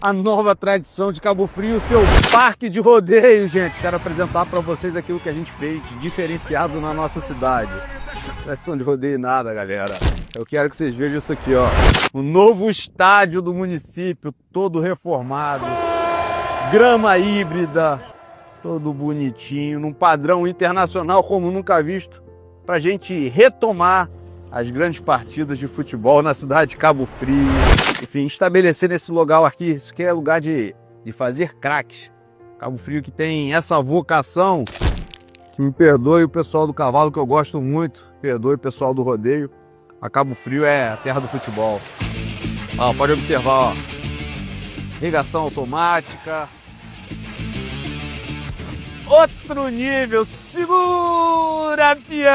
a nova tradição de Cabo Frio, seu parque de rodeio, gente. Quero apresentar para vocês aquilo que a gente fez de diferenciado na nossa cidade. Tradição de rodeio nada, galera. Eu quero que vocês vejam isso aqui, ó. O novo estádio do município, todo reformado. Grama híbrida, todo bonitinho, num padrão internacional como nunca visto, pra gente retomar as grandes partidas de futebol na cidade de Cabo Frio. Enfim, estabelecer esse lugar aqui, isso aqui é lugar de fazer craques. Cabo Frio que tem essa vocação, que me perdoe o pessoal do cavalo, que eu gosto muito, perdoe o pessoal do rodeio. A Cabo Frio é a terra do futebol. Ó, pode observar, ó. Irrigação automática. Outro nível, segura, peão!